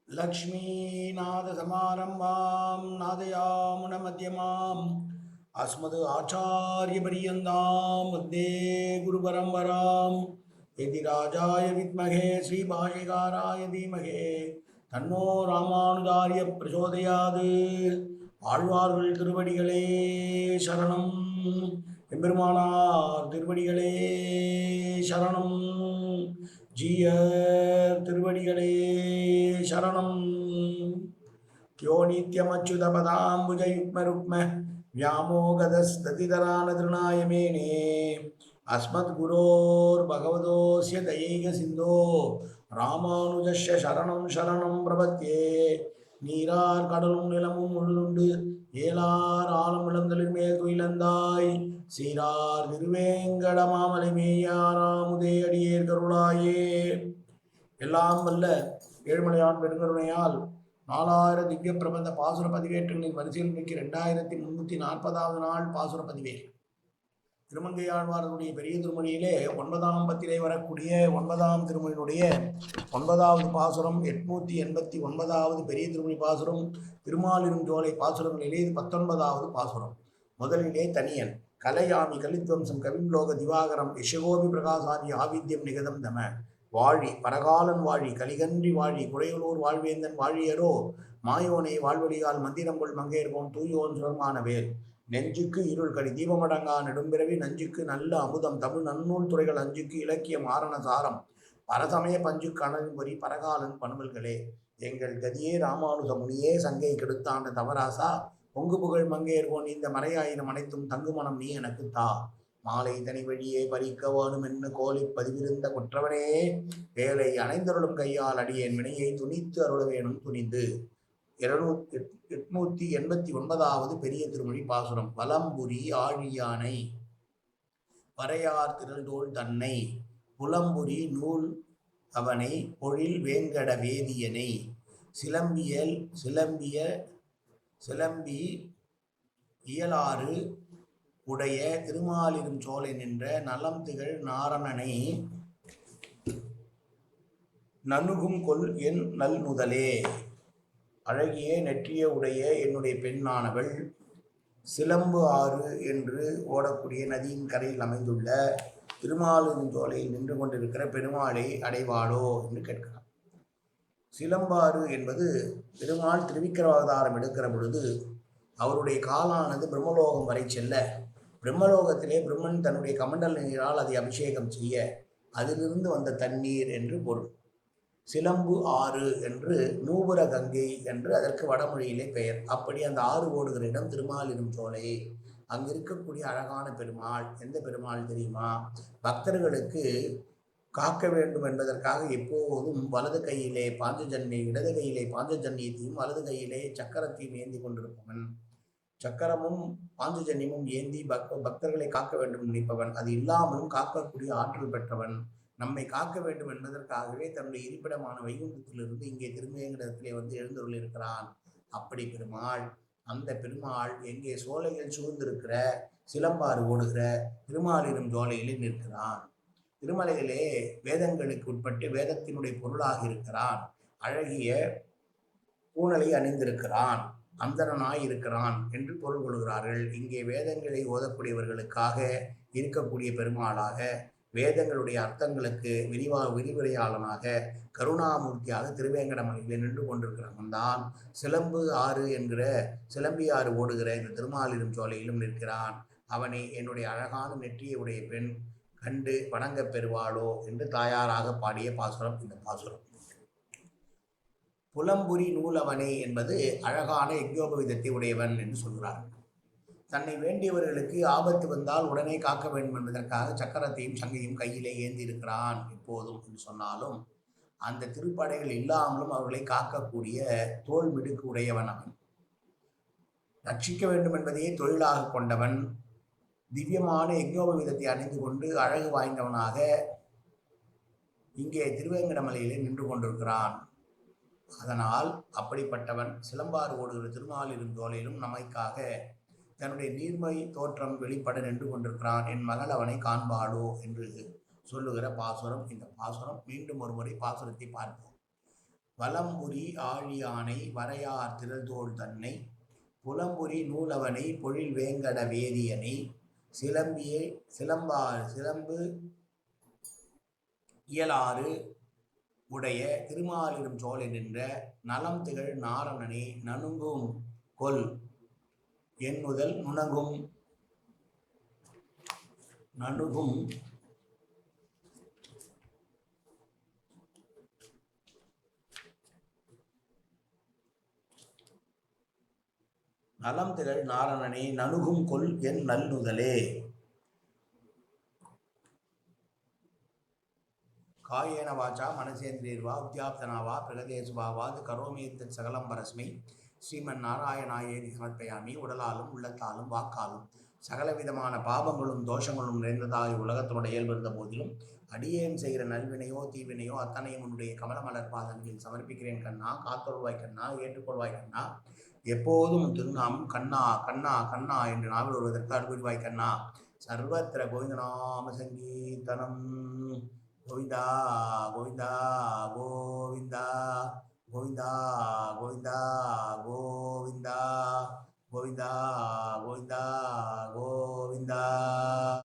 लक्ष्मीनाथसमारम्भां नादयामुनमध्यमाम् अस्मद् आचार्यपर्यन्तां वन्दे गुरुपरम्परां यतिराजाय विद्महे श्रीभाष्यकाराय धीमहि तन्नो रामानुजार्य प्रचोदयात् ஆழ்வார்கள் திருவடிகளே சரணம் எம்பெருமானார் திருவடிகளே சரணம் ஜீயர் திருவடிகளே சரணம் யோ நித்யமச்சுதபதாம்புஜயுக்மருக்ம व्यामोगदस्ततितरानतृणाय मेने अस्मद्गुरोर्भगवतोऽस्य दयैकसिन्धो रामानुजस्य शरणं शरणं प्रपद्ये நீரார் கடலும் நிலமும் உள்ளுண்டு ஏலார் ஆலம் விளந்தலின் மேல் துயிலந்தாய் சீரார் திருவேங்கடமாமலை மேயாராமுதே அடியேர் கருளாயே. எல்லாம் வல்ல ஏழுமலையான் பெருங்கருணையால் 4000 திவ்ய பிரபந்த பாசுர பதிவேற்றங்களின் வரிசையில் மிக்க 2340வது நாள் பாசுர பதிவேல். திருமங்கையாழ்வாரனுடைய பெரிய திருமொழியிலே 9ஆம் பத்திலே வரக்கூடிய 9ஆம் திருமொழியினுடைய 9வது பாசுரம், 889வது பெரிய திருமொழி பாசுரம், திருமாலிருஞ்சோலை பாசுரங்களிலே இது 19வது பாசுரம். முதலிலே தனியன் கலையாமி கலித்வம்சம் கவிம்லோக திவாகரம் யசகோபி பிரகாசாதி ஆவித்யம் நிகதம் தம வாழி பரகாலன் வாழி கலிகன்றி வாழி குறையலூர் வாழ்வேந்தன் வாழியரோ மாயோனை வாழ்வழியால் மந்திரங்கொள் மங்கையர்கோன் தூயோன் சுரமான வேல் நெஞ்சுக்கு இருள் கடி தீபமடங்கா நெடும்பிறவி நஞ்சுக்கு நல்ல அமுதம் தமிழ் நன்னூல் துறைகள் அஞ்சுக்கு இலக்கியம் ஆரண சாரம் பரசமய பஞ்சு கணவரி பரகாலன் பணுவல்களே எங்கள் கதியே ராமானுஜ முனியே சங்கை கெடுத்தாண்ட தவராசா பொங்கு புகழ் மங்கையர்கோன் இந்த மறையாயிரம் அனைத்தும் தங்குமணம் நீ எனக்கு தா மாலை தனி வழியே பறிக்க வேணும் என்று கோலி பதிவிருந்த குற்றவனே வேலை அணைந்தருளும் கையால் அடியேன் வினையை துணித்து அருள வேணும் துணிந்து. 889வது பெரிய திருமொழி பாசுரம். வலம்புரி ஆழியானை வரையார் திரள்தோள் தன்னை புலம்புரி நூல் அவனை பொழில் வேங்கட வேதியனை சிலம்பி இயலாறு உடைய திருமாலிரும் சோலை நின்ற நலம் திகழ் நாரணனை நணுகும் கொள் என் நல் முதலே. அழகிய நெற்றிய உடைய என்னுடைய பெண்ணானவள் சிலம்பு ஆறு என்று ஓடக்கூடிய நதியின் கரையில் அமைந்துள்ள திருமாலிருஞ்சோலையில் நின்று கொண்டிருக்கிற பெருமாளை அடைவாளோ என்று கேட்கிறார். சிலம்பாறு என்பது பெருமாள் திருவிக்கிரவாதாரம் எடுக்கிற பொழுது அவருடைய காலானது பிரம்மலோகம் வரை செல்ல, பிரம்மலோகத்திலே பிரம்மன் தன்னுடைய கமண்டல் நீரால் அதை அபிஷேகம் செய்ய அதிலிருந்து வந்த தண்ணீர் என்று பொருள். சிலம்பு ஆறு என்று நூபுர கங்கை என்று அதற்கு வடமொழியிலே பெயர். அப்படி அந்த ஆறு ஓடுகிற இடம் திருமாலிரும் சோலை. அங்கு இருக்கக்கூடிய அழகான பெருமாள் எந்த பெருமாள் தெரியுமா? பக்தர்களுக்கு காக்க வேண்டும் என்பதற்காக எப்போதும் வலது கையிலே பாஞ்சஜன்ய இடது கையிலே பாஞ்சஜன்யத்தையும் வலது கையிலே சக்கரத்தையும் ஏந்தி கொண்டிருப்பவன். சக்கரமும் பாஞ்சஜன்யமும் ஏந்தி பக்தர்களை காக்க வேண்டும் நினைப்பவன். அது இல்லாமலும் காக்கக்கூடிய ஆற்றல் பெற்றவன். நம்மை காக்க வேண்டும் என்பதற்காகவே தன்னுடைய இருப்பிடமான வைகுண்டத்திலிருந்து இங்கே திருமேங்கடத்திலே வந்து எழுந்தருள் இருக்கிறான். அப்படி பெருமாள், அந்த பெருமாள் எங்கே சோலைகள் சூழ்ந்திருக்கிற சிலம்பாறு ஓடுகிற திருமாலிரும் சோலையிலே நிற்கிறான். திருமலையிலே வேதங்களுக்கு உட்பட்டு வேதத்தினுடைய பொருளாக இருக்கிறான். அழகிய பூணலை அணிந்திருக்கிறான், அந்தரனாய் இருக்கிறான் என்று பொருள் கொள்கிறார்கள். இங்கே வேதங்களை ஓதக்கூடியவர்களுக்காக இருக்கக்கூடிய பெருமாளாக, வேதங்களுடைய அர்த்தங்களுக்கு விரிவுரையாளனாக, கருணாமூர்த்தியாக திருவேங்கடமலையில் நின்று கொண்டிருக்கிறவன் தான் சிலம்பு ஆறு என்கிற சிலம்பி ஆறு ஓடுகிற இந்த திருமாலிரும் சோலையிலும் நிற்கிறான். அவனை என்னுடைய அழகான நெற்றியுடைய பெண் கண்டு வணங்க பெறுவாளோ என்று தாயாராக பாடிய பாசுரம் இந்த பாசுரம். புலம்புரி நூலவனே என்பது அழகான யஜ்ஞோபவிதத்தை உடையவன் என்று சொல்கிறார்கள். தன்னை வேண்டியவர்களுக்கு ஆபத்து வந்தால் உடனே காக்க வேண்டும் என்பதற்காக சக்கரத்தையும் சங்கையும் கையிலே ஏந்தி இருக்கிறான் எப்போதும் என்று சொன்னாலும், அந்த திருப்படைகள் இல்லாமலும் அவர்களை காக்கக்கூடிய தோல் மிடுக்கு உடையவன் அவன். ரட்சிக்க வேண்டும் என்பதையே தொழிலாக கொண்டவன். திவ்யமான யஜ்ஞோபவிதத்தை அணிந்து கொண்டு அழகு வாய்ந்தவனாக இங்கே திருவேங்கடமலையிலே நின்று கொண்டிருக்கிறான். அதனால் அப்படிப்பட்டவன் சிலம்பாறு ஓடுகிற திருமாலிரும் சோலையிலும் நமக்காக தன்னுடைய நீர்மை தோற்றம் வெளிப்பட நின்று கொண்டிருக்கிறான். என் மகள் அவனை காண்பாளோ என்று சொல்லுகிற பாசுரம் இந்த பாசுரம். மீண்டும் ஒரு முறை பாசுரத்தை பார்ப்போம். வலம்புரி ஆழியானை வரையார் திரள்தோள் தன்னை புலம்புரி நூலவனை பொழில் வேங்கட வேதியனை சிலம்பு இயலாறு உடைய திருமாலிடும் சோலை நின்ற நலம் திகழ் நாரணனே நனுங்கும் கொல் என் முதல் நுணங்கும் நணுகும் நலம் திகழ் நாரணனே நணுகும் கொல் என் நல்நுதலே. காயேன வாச்சா மனசேந்திரியர்வா உத்யாப்தனாவா பிரகதேசுபாவாது கரோமேத்தத் சகலம் பரஸ்மை ஸ்ரீமன் நாராயணாயேதி சமர்ப்பயாமி. உடலாலும் உள்ளத்தாலும் வாக்காலும் சகலவிதமான பாவங்களும் தோஷங்களும் நிறைந்ததாக உலகத்தினுடைய இயல்பிருந்த போதிலும் அடியேன் செய்கிற நல்வினையோ தீவினையோ அத்தனையும் உன்னுடைய கமலமலர் பாதங்களில் சமர்ப்பிக்கிறேன் கண்ணா. காத்தொருவாய் கண்ணா, ஏற்றுக்கொள்வாய் கண்ணா. எப்போதும் திருநாமம் கண்ணா கண்ணா கண்ணா என்று நாவில் வருவதற்கு அருள்வாய் கண்ணா. சர்வத்திர கோவிந்தநாம சங்கீர்த்தனம். கோவிந்தா கோவிந்தா கோவிந்தா கோவிந்தா கோவிந்தா கோவிந்தா கோவிந்தா கோவிந்தா கோவிந்தா.